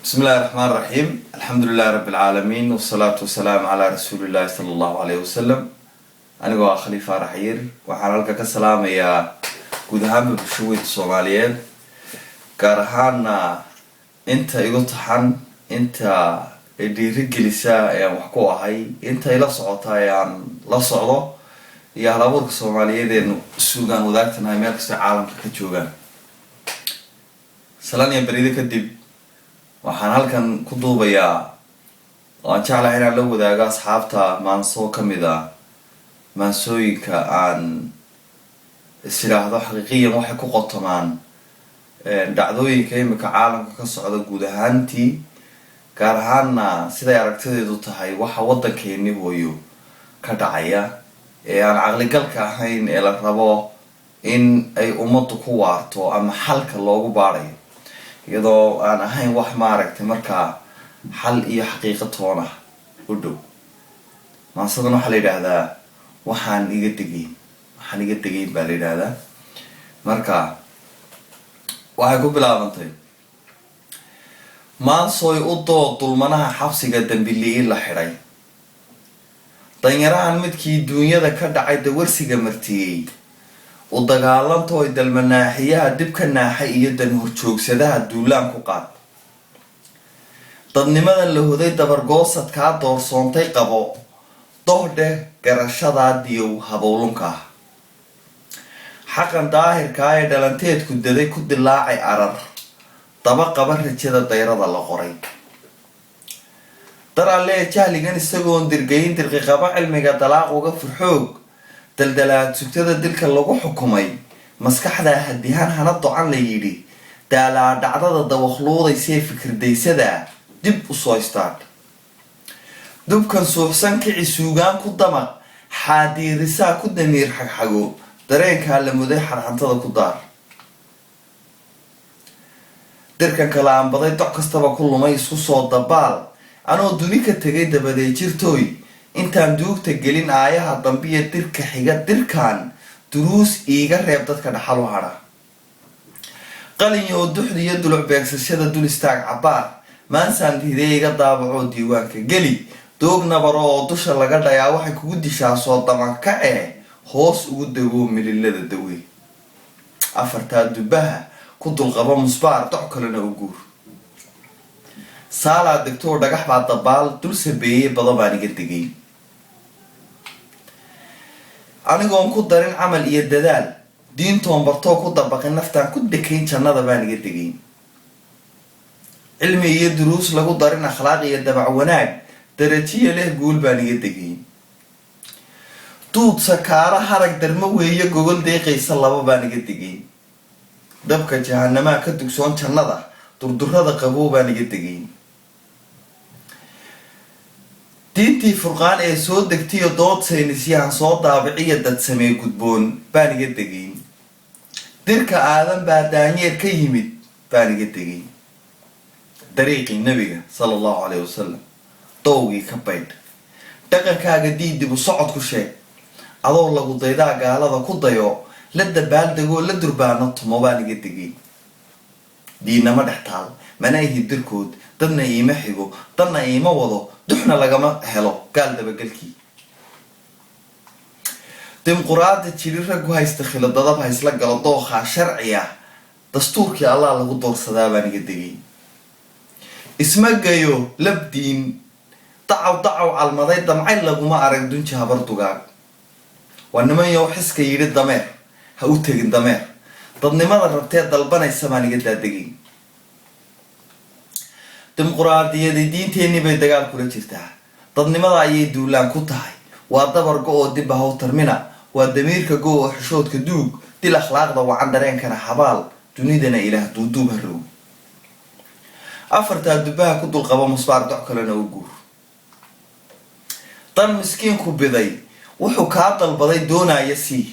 بسم الله الرحمن الرحيم. الحمد لله رب العالمين والصلاة والسلام على رسول الله صلى الله عليه وسلم. أنا جوا خليفة رحير وحنالك كسلام يا جودهم بشوية الصوماليين كارهانا أنت يقطحن أنت اللي رجلسا يا محكوة هاي أنت إلى صعوتها يعني لا صعوة يا لابد الصوماليين إنه السودان وذاك هاي مالك عالم كتشوجان سلام يا بريدة كدب waxaan halkan ku duubayaa oo aan jeclahay inaan la wadaago asxaabta maansoo ka mid ah maansooyinka aan isiraahdo xaqiiqiyan waxay ku qotomaan dhacdooyinka imika caalamka ka socda guud ahaantii gaar ahaanna siday aragtideedu tahay waxa waddankeeni hooyo ka dhacaya ee aan caqligalka ahayn ee la rabo in ay ummaddu ku waarto ama xalka loogu baarayo iyadoo aan ahayn wax maaragtay markaa xal iyo xaqiiqo toona u dhow maansadan waxaa la yidhaahdaa waxaan iga degayn baa la yidhaahdaa marka waxay ku bilaabantay maansooy u dood dulmanaha xabsiga dambili'in la xidhay danyarahan midkii duunyada ka dhacay dawarsiga martiyey u dagaalantooy dalmanaaxiyaha dibka naaxay iyo dan horjoogsadaha duulaan ku qaad dadnimadan la hoday dabargoosadkaa doorsoontay qabo dohdheh garashadaa diyow habowlunka ah xaqan daahirkaa ee dhalanteedku daday ku dilaacay arar daba qaba rajada dayrada la qoray dar allee jahligan isagoon dirgayin dirqiqaba cilmiga dalaaq uga furxoog daldalaad sugtada dilka lagu xukumay maskaxda hadihaan hana docan la yidhi daalaa dhacdada dawaqluudaysee fikirdaysada dib u soo istaadh dubkan suuxsan kici suugaan ku damaq xaadiirisaa ku damiir xagxago dareenkaa la muday xarxantada ku daar dirkan kala aanbaday doc kastaba ku lumay isku soo dabaal anoo duni ka tegay dabadee jirtooy intaan duugta gelin aayaha dambiya dirka xiga dirkan duruus iiga reeb dadka dhaxal u hadha qalinyo duxda iyo duluc beegsashada dul istaag cabbaar maansaan diiday iga daabacoo diiwaanka geli doog nabaro oo dusha laga dhayaa waxay kugu dishaa soo dabanka hoos ugu dagoo mililada dawe afartaa dubaha ku dulqabo musbaar doc kalena u guur saalaa degtoo dhagax baa dabaal dul sabeeyey bada baan iga degay anigoon ku darin camal iyo dadaal diintoon bartoo ku dabaqin naftaan ku dekayn jannada baan iga degayn cilmi iyo duruus lagu darin akhlaaq iyo dabac wanaag darajiya leh guul baan iga degayn duud sakaaro harag darmo weeye gogol deeqaysa laba baan iga degayn dabka jahanamaa ka dugsoon jannada durdurada qabow baan iga degayn diintii furqaan ee soo degtiyo dood saynisyahan soo daabiciya dad samee gudboon baan iga degayn dirka aadan baa daanyeer ka yimid baan iga degayn dariiqii nabiga sala allahu calayhi wasalam dowgii ka baydh dhaqankaaga diidibu socod ku sheeg adoo lagu daydaa gaalada ku dayo la dabaaldegoo la durbaano tumo baan iga degayn diinama dhex taal mana ihi dirkood dadna iima xigo dadna iima wado duxna lagama helo gaal dabagelkii dimuquraada jiri raggu haysta khiladadab haysla galo dookhaa sharci ah dastuurkii allah lagu doorsadaa baan iga degayn isma gayo labdiin dacaw calmaday damcay laguma arag dunji habar dugaag waa niman yow xiska yidhi dameer ha u tegin dameer dadnimada rabtee dalbanaysa baan iga daadegayn dimuquraadiyadii diinteenii bay dagaal kula jirtaa dadnimada ayay duulaan ku tahay waa dabar go-oo dibba haw tarmina waa damiirka go oo xishoodka duug dil akhlaaqda wacan dareenkana xabaal dunidana ilaah duuduub ha row afartaa dubaha ku dulqabo musbaar doc kalena u guur dan miskiinku biday wuxuu kaa dalbaday doonaya sii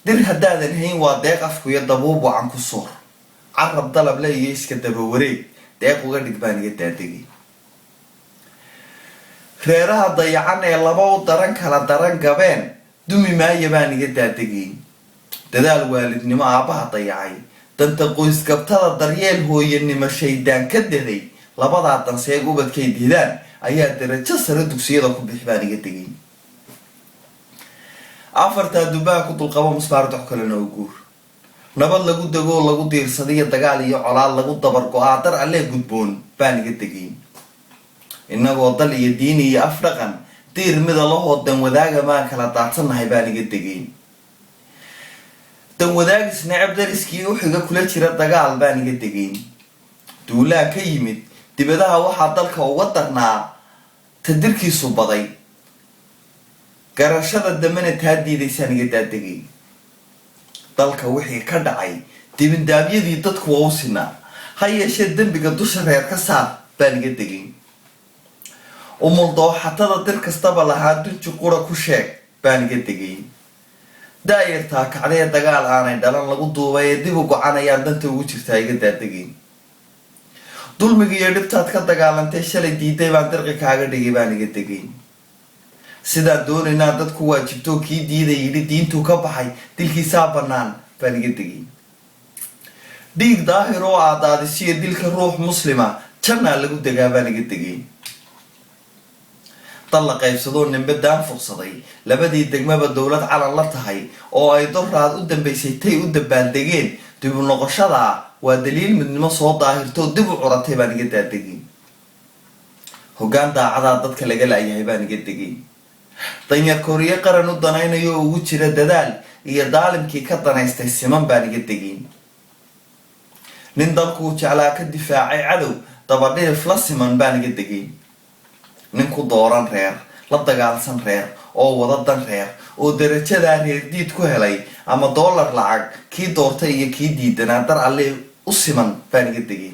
dir haddaadan hayn waa deeq afkuyo dabuub wacan ku soor carab dalab le iyo iska daba wareeg deeq uga dhig baan iga daadegay reeraha dayacan ee laba u daran kala daran gabeen dumi maaya baan iga daadegayn dadaal waalidnimo aabbaha dayacay danta qoysgabtada daryeel hooyanimo shaydaan ka daday labadaa danseeg ubadkay diidaan ayaa darajo sare dugsiyada ku bixi baan iga tegay. afartaa dubaha ku dulqabo musbaar dox kalena u guur. nabad lagu dego lagu diirsadiyo dagaal iyo colaad lagu dabar go-aa dar alle gudboon baan iga tegay. innagoo dal iyo diin iyo af dhaqan diirmida lahoo dan wadaaga maan kala daadsannahay baan iga tegay. dan wadaagis necab dariskii uxiga kula jira dagaal baan iga tegay. duulaa ka yimid dibadaha waxaa dalka uga darnaa tadirkiisu baday. garashada dambena taa diidaysaan iga daadegay. dalka wixii ka dhacay dibindaabyadii dadku waa u sinaa, ha yeeshee dembiga dusha reer ka saar baan iga tegay. umuldooxatada dir kastaba lahaa dunji qura ku sheeg baan iga tegay. daayartaa kacdee dagaal aanay dhalan lagu duubay ee dib u gocanayaan danta ugu jirtaa iga daadegay. dulmiga iyo dhibtaad ka dagaalantay shalay diiday baan dirqi kaaga dhigay baan iga tegay. sidaan doonaynaa dadku waajibtoo kii diiday yidhi diintuu ka baxay dilkiisaa bannaan baan iga tegay. dhiig daahir oo aadaadisiyo dilka ruux muslima jannaa lagu degaa baan iga tegay. dal la qaybsadoo nimbe daan fursaday labadii degmaba dowlad calan la tahay oo ay doraad u dambaysay tay u dabaaldegeen dib u noqoshadaa waa daliil midnimo soo daahirtoo dib u curatay baan iga daadegay. hoggaan daacadaa dadka laga laayahay baan iga tegay. danyar koriye qaran u danaynayo ugu jira dadaal iyo daalimkii ka danaystay siman baan iga tegay. nin dalkuu jeclaa ka difaacay cadow dabadhirif la siman baan iga tegay. nin ku dooran reer la dagaalsan reer oo wada dan reer oo darajadaa reer diid ku helay ama doolar lacag kii doortay iyo kii diidanaa dar alle u siman baan iga tegay.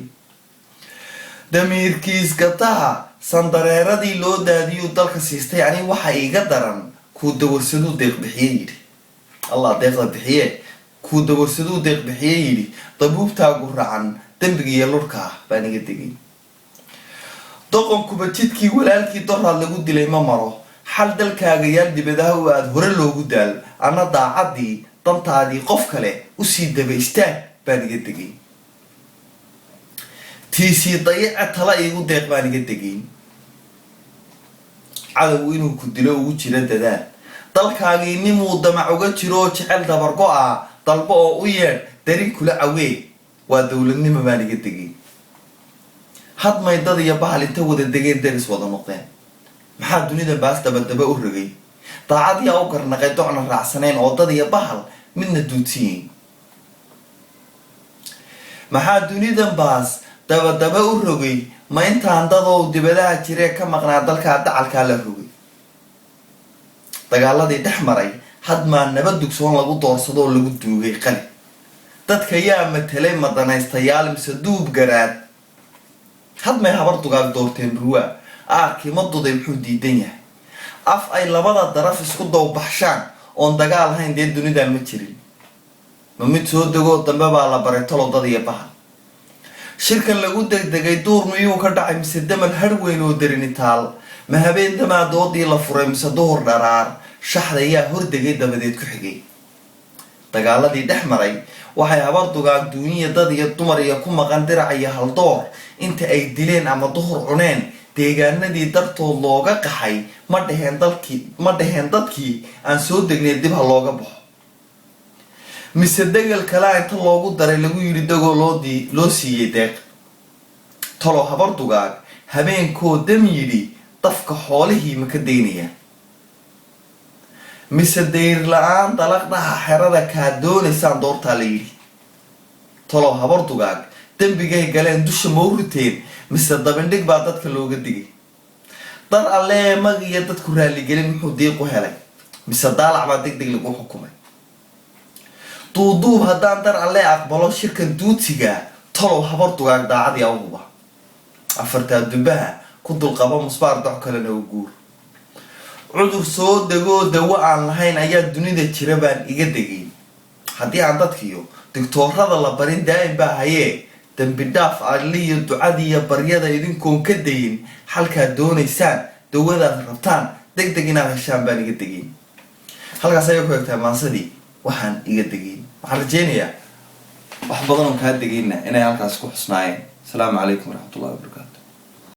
damiirkiis gataha sandareeradii loo daadiyuu dalka siistay ani waxa iga daran kuu dawarsaduu deeqbixiye yidhi. allah deeqda bixiye kuu dawarsaduu deeqbixiye yidhi. dabuubtaagu racan dembigiiyo lurkaa baan iga tegay. doqonkuba jidkii walaalkii doraad lagu dilay ma maro xal dalkaaga yaal dibadaha u aad hore loogu daal anna daacaddii dantaadii qof kale usii daba istaag baan iga tegay. tiisii dayaca tala iigu deeq baan iga tegay. cadow inuu ku dilo ugu jira dadaal dalkaagii nimuu damac uga jiro oo jecel dabargo-a dalbo oo u yeedh darin kula cawee waa dowladnimo baan iga tegay. hadmay dad iyo bahal inta wada degeen daris wada noqdeen maxaa dunida baas dabadaba u rogay. daacad yaa u garnaqay docna raacsanayn oo dad iyo bahal midna duudsiyeyn. maxaa dunidan baas dabadaba u rogay ma intaan dadoo dibadaha jiree ka maqnaa dalkaa dacalkaa la rogay. dagaaladii dhex maray hadmaa nabad dugsoon lagu doorsadoo lagu duugay qali. dadka yaa matelay madanaystayaal mise duub garaad. hadmay habar dugaag doorteen burwaa aarkii ma duday muxuu diidan yahay. af ay labada daraf isku dawbaxshaan oon dagaal hayn dee dunidan ma jirin. ma mid soo degoo dambe baa la baray talow dad iyo bahal. shirkan lagu degdegay duur miyuu ka dhacay mise damal har weyn oo darini taal. ma habeen damaa doodii la furay mise duhur dharaar shaxda yaa hordegay dabadeed ku xigay. dagaaladii dhex maray waxay habar dugaag duuniya dad iyo dumar iyo ku maqan dirac iyo haldoor inta ay dileen ama duhur cuneen deegaanadii dartood looga qaxay ma dhaheen dadkii aan soo degnay dib ha looga baxo. mise degal kalaa inta loogu daray lagu yidhi dagoo loo siiyey deeq. talo habar dugaag habeenkoo dam yidhi dafka xoolihii ma ka daynayaan. mise dayr la-aan dalaqdhaha xerada kaa doonaysaan doortaa la yidhi. talo habar dugaag dembigay galeen dusha ma u riteen mise dabindhig baa dadka looga digay. dar allee magiyo dadku raaligelin muxuu diiqu helay mise daalac baa deg deg lagu xukumay. duuduub haddaan dar allee aqbalo shirkan duudsigaa talow habar dugaag daacadii awhuba. afartaa dubaha ku dulqabo musbaar dox kalena u guur. cudur soo degoo dawo aan lahayn ayaa dunida jira baan iga degay. haddii aan dadkiyo digtoorada la barin daa'im baa hayee dambi dhaaf alliyo ducadiiyo baryada idinkoon ka dayin halkaad doonaysaan dawadaad rabtaan deg deg inaad heshaan baan iga degayn. halkaas ayay ku egtaa maansadii waxaan iga degayn. waxaan rajeynayaa wax badan oon kaa degayna inay halkaas ku xusnaayeen. asalaamu calaykum waraxmatullahi wabarakaatu.